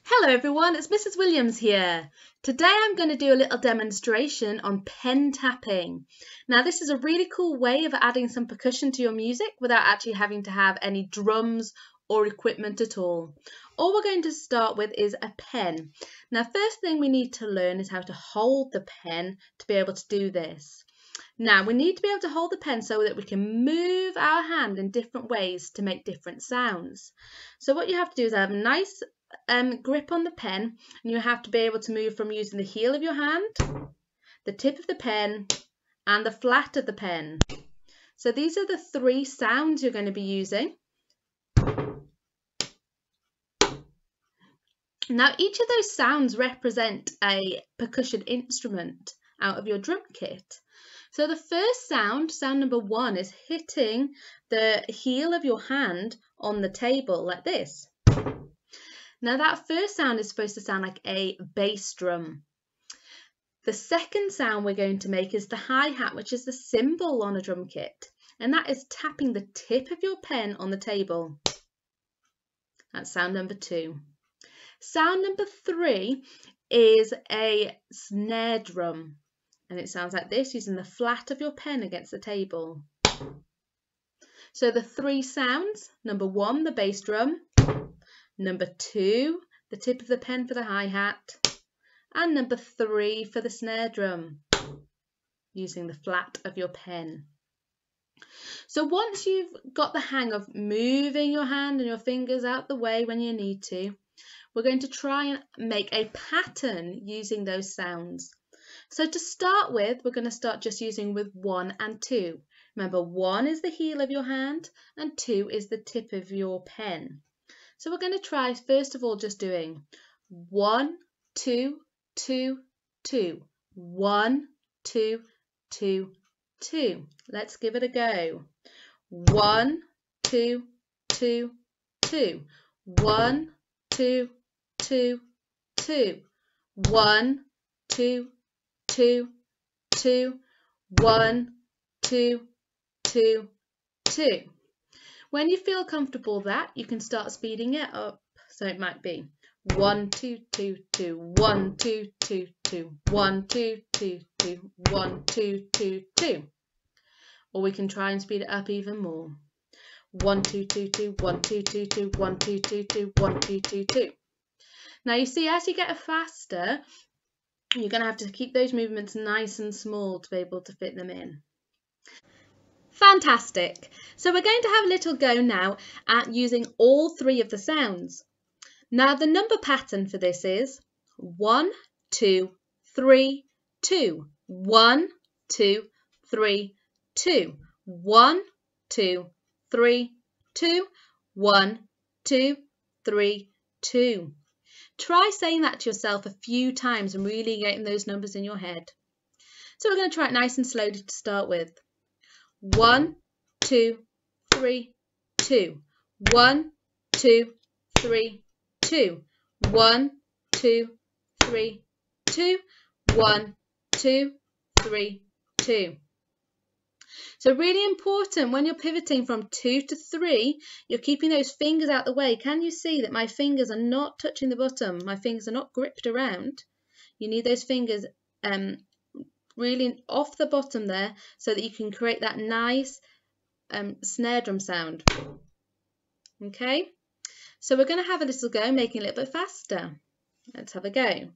Hello everyone, it's Mrs. Williams here. Today I'm going to do a little demonstration on pen tapping. Now this is a really cool way of adding some percussion to your music without actually having to have any drums or equipment at all. All we're going to start with is a pen. Now first thing we need to learn is how to hold the pen to be able to do this. Now we need to be able to hold the pen so that we can move our hand in different ways to make different sounds. So what you have to do is have a nice grip on the pen, and you have to be able to move from using the heel of your hand, the tip of the pen, and the flat of the pen. So these are the three sounds you're going to be using. Now each of those sounds represent a percussion instrument out of your drum kit. So the first sound, sound number one, is hitting the heel of your hand on the table like this. Now that first sound is supposed to sound like a bass drum. The second sound we're going to make is the hi-hat, which is the cymbal on a drum kit, and that is tapping the tip of your pen on the table. That's sound number two. Sound number three is a snare drum, and it sounds like this, using the flat of your pen against the table. So the three sounds: number one, the bass drum; number two, the tip of the pen for the hi-hat; and number three for the snare drum, using the flat of your pen. So once you've got the hang of moving your hand and your fingers out the way when you need to, we're going to try and make a pattern using those sounds. So to start with, we're going to start just using with one and two. Remember, one is the heel of your hand and two is the tip of your pen. So we're going to try first of all just doing 1, 2, 2, 2, 1, 2, 2, 2. Let's give it a go. 1, 2, 2, 2, 1, 2, 2, 2, 1, 2, 2, 2, 1, 2, 2, 2. When you feel comfortable with that, you can start speeding it up. So it might be 1, 2, 2, 2, 1, 2, 2, 2, 1, 2, 2, 2, 1, 2, 2, 2. Or we can try and speed it up even more. 1, 2, 2, 2, 1, 2, 2, 2, 1, 2, 2, 2, 1, 2, 2, 2. Now you see, as you get faster, you're going to have to keep those movements nice and small to be able to fit them in. Fantastic! So we're going to have a little go now at using all three of the sounds. Now the number pattern for this is 1, 2, 3, 2. 1, 2, 3, 2. 1, 2, 3, 2. 1, 2, 3, 2. Try saying that to yourself a few times and really getting those numbers in your head. So we're going to try it nice and slowly to start with. 1, 2, 3, 2. 1, 2, 3, 2. 1, 2, 3, 2. 1, 2, 3, 2. So really important when you're pivoting from 2 to 3, you're keeping those fingers out the way. Can you see that my fingers are not touching the bottom? My fingers are not gripped around. You need those fingers really off the bottom there so that you can create that nice snare drum sound. Okay, so we're going to have a little go, making it a little bit faster. Let's have a go.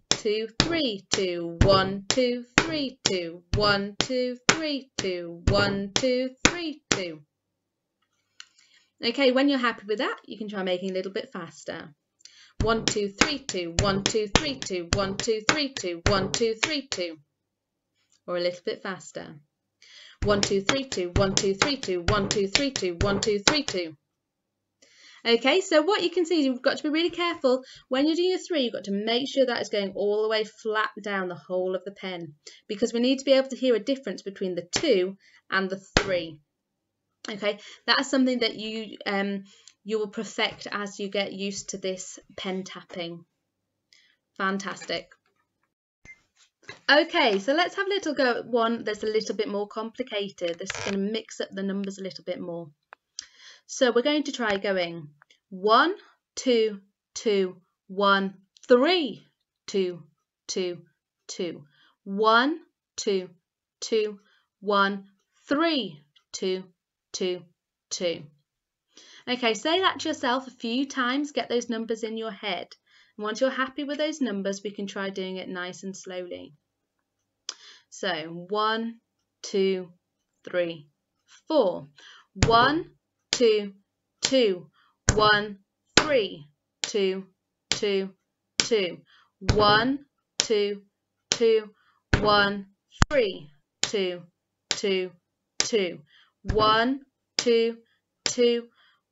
2, 3, 2, 1, 2, 3, 2, 1, 2, 3, 2, 1, 2, 3, 2. Okay, when you're happy with that, you can try making it a little bit faster. 1, 2, 3, 2, 1, 2, 3, 2, 1, 2, 3, 2, 1, 2, 3, 2. Or a little bit faster. 1, 2, 3, 2, 1, 2, 3, 2, 1, 2, 3, 2, 1, 2, 3, 2. Okay, so what you can see is you've got to be really careful when you're doing your 3. You've got to make sure that is going all the way flat down the whole of the pen, because we need to be able to hear a difference between the 2 and the 3. Okay, that is something that you will perfect as you get used to this pen tapping. Fantastic. Okay, so let's have a little go at one that's a little bit more complicated. This is going to mix up the numbers a little bit more. So we're going to try going 1, 2, 2, 1, 3, 2, 2, 2, 1, 2, 2, 1, 3, 2, 2, 2. Okay, say that to yourself a few times, get those numbers in your head. And once you're happy with those numbers, we can try doing it nice and slowly. So 1, 2, 3, 4. 1, 2, 2, 1, 3, 2, 2, 2. 1, 2, 2, 1, 3, 2, 2, 2. 1, 2, 2,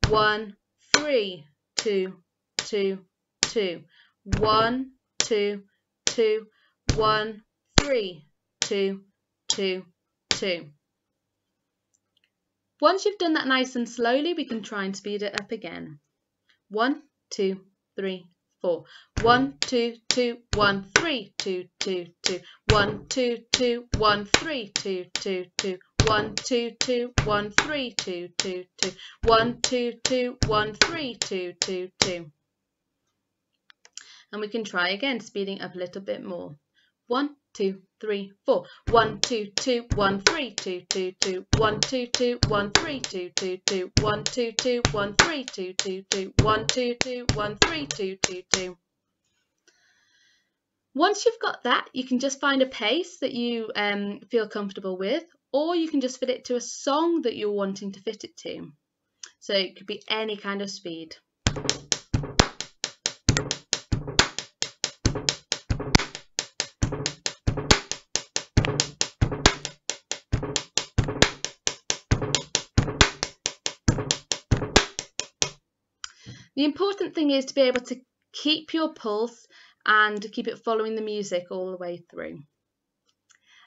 1, 3, 2, 2, 2. 1, 2, 2, 1, 3, 2, 2, 2. Once you've done that nice and slowly, we can try and speed it up again. 1, 2, 3, 4. 1, 2, 2, 1, 3, 2, 2, 2. 1, 2, 2, 1, 3, 2, 2, 2. 1, 2, 2, 1, 3, 2, 2, 2. 1, 2, 2, 1, 3, 2, 2, 2. And we can try again, speeding up a little bit more. 1, 2, 3, 4. 1, 2, 2, 1, 3, 2, 2, 2. 1, 2, 2, 1, 3, 2, 2, 2. 1, 2, 2, 1, 3, 2, 2, 2. 1, 2, 2, 1, 3, 2, 2, 2. Once you've got that, you can just find a pace that you feel comfortable with, or you can just fit it to a song that you're wanting to fit it to. So it could be any kind of speed. The important thing is to be able to keep your pulse and keep it following the music all the way through.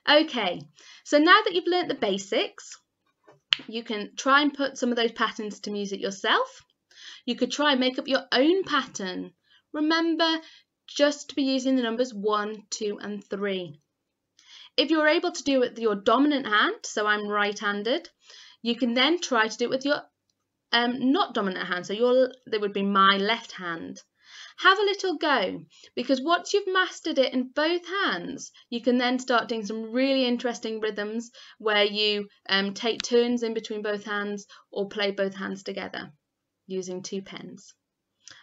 Okay, so now that you've learnt the basics, you can try and put some of those patterns to music yourself. You could try and make up your own pattern. Remember, just to be using the numbers 1, 2 and 3. If you're able to do it with your dominant hand, so I'm right-handed, you can then try to do it with your not dominant hand, so that would be my left hand. Have a little go, because once you've mastered it in both hands, you can then start doing some really interesting rhythms where you take turns in between both hands or play both hands together using 2 pens.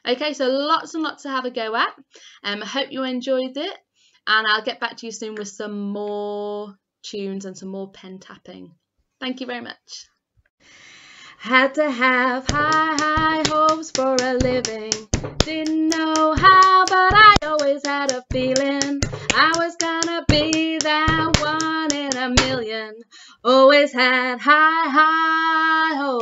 Okay, so lots and lots to have a go at. I hope you enjoyed it, and I'll get back to you soon with some more tunes and some more pen tapping. Thank you very much. Had to have high hopes for a living. Didn't know how, but I always had a feeling I was gonna be that one in a million. Always had high hopes.